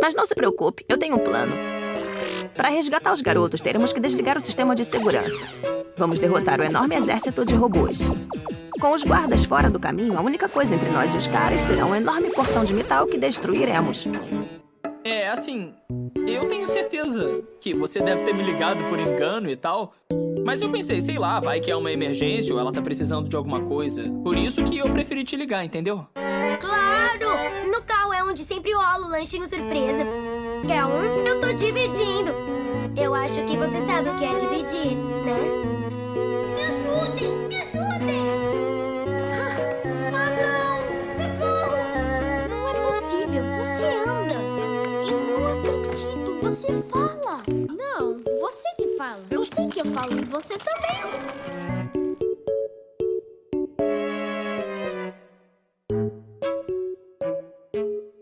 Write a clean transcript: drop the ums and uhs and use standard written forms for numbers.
Mas não se preocupe, eu tenho um plano. Para resgatar os garotos, teremos que desligar o sistema de segurança. Vamos derrotar o enorme exército de robôs. Com os guardas fora do caminho, a única coisa entre nós e os caras será um enorme portão de metal que destruiremos. É, assim, eu tenho certeza que você deve ter me ligado por engano e tal. Mas eu pensei, sei lá, vai que é uma emergência ou ela tá precisando de alguma coisa. Por isso que eu preferi te ligar, entendeu? Claro! No carro é onde sempre rola o lanchinho surpresa. Quer um? Eu tô dividindo. Eu acho que você sabe o que é dividir, né? Me ajudem! Me ajudem! Ah, não! Socorro! Não é possível. Você anda. Eu não acredito. Você fala. Não, você que fala. Eu sei que eu falo e você também.